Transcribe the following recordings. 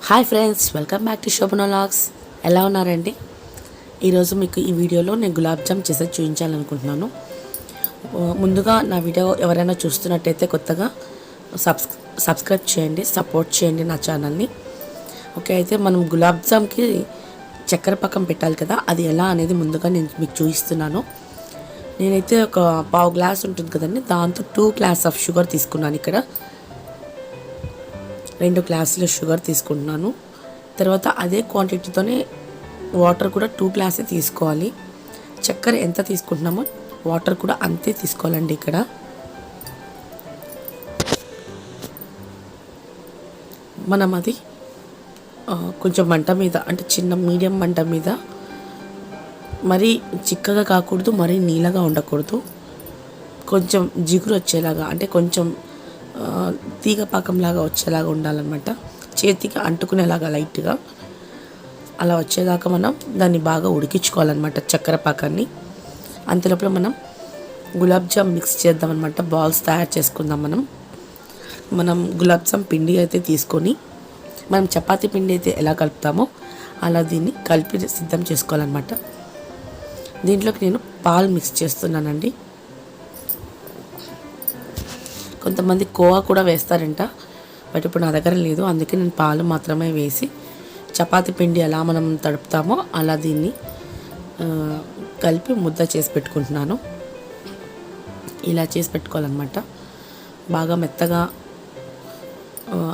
Hi friends, welcome back to Shobhana vlogs. ఎలా ఉన్నారండి? ఈరోజు మీకు ఈ వీడియోలో నేను గులాబ్ జామ్ చేసి చూపించాలనుకుంటున్నాను. ముందుగా నా వీడియో ఎవరైనా చూస్తున్నట్టయితే కొత్తగా సబ్స్క్రైబ్ చేయండి, సపోర్ట్ చేయండి నా ఛానల్ని. ఓకే, అయితే మనం గులాబ్ జామ్కి చక్కెర పాకం పెట్టాలి కదా, అది ఎలా అనేది ముందుగా నేను మీకు చూపిస్తున్నాను. నేనైతే ఒక పావు గ్లాస్ ఉంటుంది కదండి, దాంతో 2 గ్లాస్ ఆఫ్ షుగర్ తీసుకున్నాను. ఇక్కడ 2 గ్లాసుల షుగర్ తీసుకుంటున్నాను. తర్వాత అదే క్వాంటిటీతోనే వాటర్ కూడా 2 గ్లాసే తీసుకోవాలి. చక్కెర ఎంత తీసుకుంటున్నామో వాటర్ కూడా అంతే తీసుకోవాలండి. ఇక్కడ మనం అది కొంచెం మంట మీద, అంటే చిన్న మీడియం మంట మీద, మరీ చిక్కగా కాకూడదు, మరీ నీళ్ళగా ఉండకూడదు. కొంచెం జిగురు వచ్చేలాగా, అంటే కొంచెం తీగ పాకంలాగా వచ్చేలాగా ఉండాలన్నమాట. చేతికి అంటుకునేలాగా లైట్గా అలా వచ్చేదాకా మనం దాన్ని బాగా ఉడికించుకోవాలన్నమాట, చక్కెర పాకాన్ని. అంతలోపల మనం గులాబ్ జామ్ మిక్స్ చేద్దామన్నమాట. బాల్స్ తయారు చేసుకుందాం. మనం గులాబ్ జామ్ పిండి అయితే తీసుకొని, మనం చపాతీ పిండి అయితే ఎలా కలుపుతామో అలా దీన్ని కలిపి సిద్ధం చేసుకోవాలన్నమాట. దీంట్లోకి నేను పాలు మిక్స్ చేస్తున్నానండి. కొంతమంది కోవా కూడా వేస్తారంట, బట్ ఇప్పుడు నా దగ్గర లేదు, అందుకే నేను పాలు మాత్రమే వేసి చపాతీ పిండి ఎలా మనం తడుపుతామో అలా దీన్ని కలిపి ముద్ద చేసి పెట్టుకుంటున్నాను. ఇలా చేసి పెట్టుకోవాలన్నమాట. బాగా మెత్తగా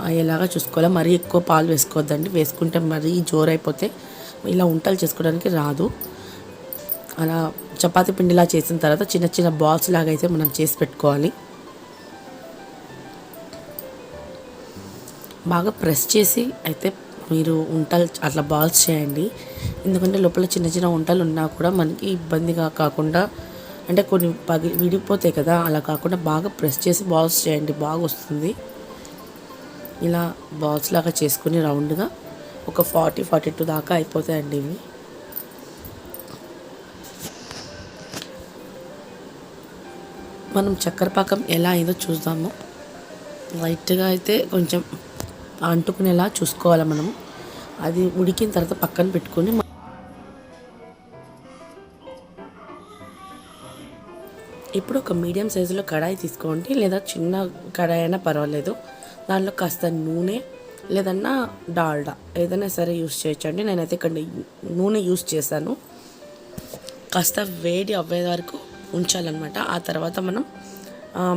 అయ్యేలాగా చూసుకోవాలి. మరీ ఎక్కువ పాలు వేసుకోవద్దండి, వేసుకుంటే మరీ జోరైపోతే ఇలా ఉంటలు చేసుకోవడానికి రాదు. అలా చపాతీ పిండిలా చేసిన తర్వాత చిన్న చిన్న బాల్స్ లాగా అయితే మనం చేసి పెట్టుకోవాలి. బాగా ప్రెస్ చేసి అయితే మీరు ఉంటలు అట్లా బాల్స్ చేయండి. ఎందుకంటే లోపల చిన్న చిన్న ఉంటలు ఉన్నా కూడా మనకి ఇబ్బందిగా కాకుండా, అంటే కొన్ని విడిపోతాయి కదా, అలా కాకుండా బాగా ప్రెస్ చేసి బాల్స్ చేయండి, బాగా వస్తుంది. ఇలా బాల్స్ లాగా చేసుకుని రౌండ్గా ఒక 40-42 దాకా అయిపోతాయండి ఇవి. మనం చక్కెర పాకం ఎలా అయిందో చూద్దాము. లైట్గా అయితే కొంచెం అంటుకునేలా చూసుకోవాలి మనం. అది ఉడికిన తర్వాత పక్కన పెట్టుకొని, ఇప్పుడు ఒక మీడియం సైజులో కడాయి తీసుకోండి, లేదా చిన్న కడాయి అయినా పర్వాలేదు. దాంట్లో కాస్త నూనె లేదన్నా డాల్డా ఏదైనా సరే యూస్ చేయొచ్చండి. నేనైతే ఇక్కడ నూనె యూస్ చేశాను. కాస్త వేడి అవ్వే వరకు ఉంచాలన్నమాట. ఆ తర్వాత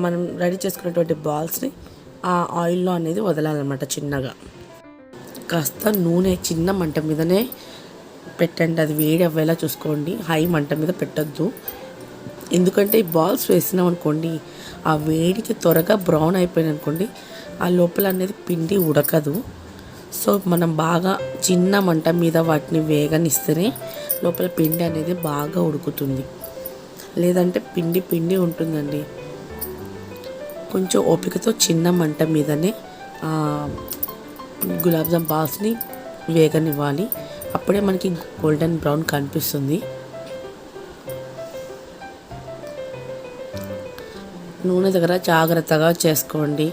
మనం రెడీ చేసుకున్నటువంటి బాల్స్ని ఆ ఆయిల్లో అనేది వదలాలన్నమాట. చిన్నగా కాస్త నూనె చిన్న మంట మీదనే పెట్టండి, అది వేడి అవ్వేలా చూసుకోండి. హై మంట మీద పెట్టద్దు, ఎందుకంటే ఈ బాల్స్ వేసినాం అనుకోండి, ఆ వేడికి త్వరగా బ్రౌన్ అయిపోయింది అనుకోండి, ఆ లోపల అనేది పిండి ఉడకదు. సో మనం బాగా చిన్న మంట మీద వాటిని వేగనిస్తేనే లోపల పిండి అనేది బాగా ఉడుకుతుంది. లేదంటే పిండి ఉంటుందండి. కొంచెం ఓపికతో చిన్న మంట మీదనే గులాబ్ జామ్ బాల్స్ని వేగనివ్వాలి. అప్పుడే మనకి గోల్డెన్ బ్రౌన్ కనిపిస్తుంది. నూనె దగ్గర జాగ్రత్తగా చేసుకోండి.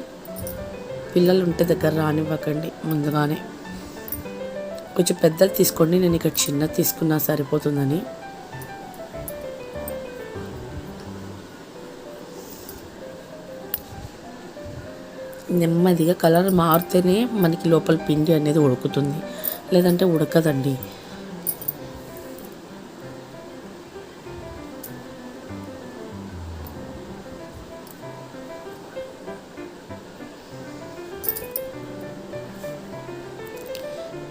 పిల్లలు ఉంటే దగ్గర రానివ్వకండి ముందుగానే. కొంచెం పెద్దది తీసుకోండి, నేను ఇక్కడ చిన్నది తీసుకున్నా సరిపోతుందని. నెమ్మదిగా కలర్ మారితేనే మనకి లోపల పిండి అనేది ఉడుకుతుంది, లేదంటే ఉడకదండి.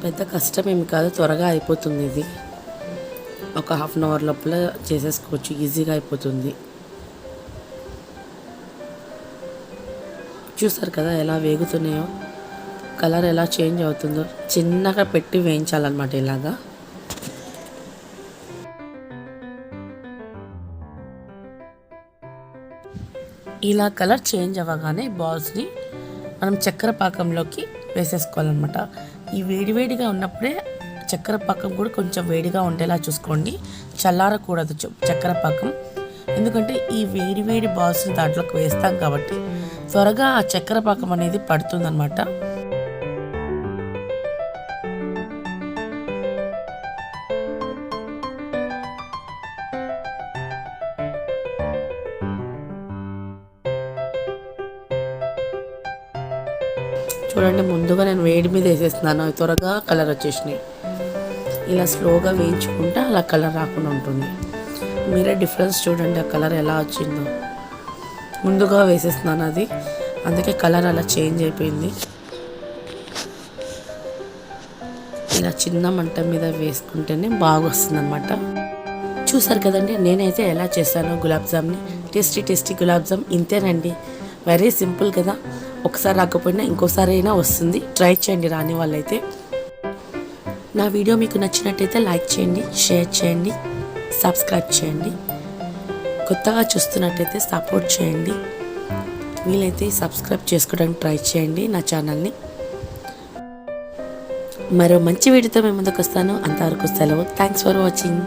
పెద్ద కష్టమేమి కాదు, త్వరగా అయిపోతుంది. ఇది ఒక హాఫ్ అన్ అవర్ లోపల చేసేసుకోవచ్చు, ఈజీగా అయిపోతుంది. చూసారు కదా ఎలా వేగుతున్నాయో, కలర్ ఎలా చేంజ్ అవుతుందో. చిన్నగా పెట్టి వేయించాలన్నమాట. ఇలాగా ఇలా కలర్ చేంజ్ అవ్వగానే బాల్స్ని మనం చక్కెర పాకంలోకి వేసేసుకోవాలన్నమాట. ఈ వేడివేడిగా ఉన్నప్పుడే చక్కెర పాకం కూడా కొంచెం వేడిగా ఉండేలా చూసుకోండి, చల్లారకూడదు చక్కెర పాకం. ఎందుకంటే ఈ వేడి బాల్స్ని దాంట్లోకి వేస్తాం కాబట్టి త్వరగా ఆ చక్కెర పాకం అనేది పడుతుందన్నమాట. చూడండి, ముందుగా నేను వేడి మీద వేసేస్తున్నాను, అవి త్వరగా కలర్ వచ్చేసినాయి. ఇలా స్లోగా వేయించుకుంటే అలా కలర్ రాకుండా ఉంటుంది. మీరే డిఫరెన్స్ చూడండి, ఆ కలర్ ఎలా వచ్చిందో. ముందుగా వేసేస్తున్నాను అది, అందుకే కలర్ అలా చేంజ్ అయిపోయింది. ఇలా చిన్న మంట మీద వేసుకుంటేనే బాగా వస్తుంది అనమాట. చూసారు కదండి, నేనైతే ఎలా చేస్తాను గులాబ్ జామ్ని. టేస్టీ గులాబ్ జామ్ ఇంతేనండి, వెరీ సింపుల్ కదా. ఒకసారి రాకపోయినా ఇంకోసారి అయినా వస్తుంది, ట్రై చేయండి రాని వాళ్ళైతే. నా వీడియో మీకు నచ్చినట్టయితే లైక్ చేయండి, షేర్ చేయండి, సబ్స్క్రైబ్ చేయండి. కొత్తగా చూస్తున్నట్టయితే సపోర్ట్ చేయండి. వీలైతే సబ్స్క్రైబ్ చేసుకోవడానికి ట్రై చేయండి నా ఛానల్ని. మరో మంచి వీడియోతో మేము ముందుకు వస్తాను. అంతవరకు సెలవు. Thanks for watching.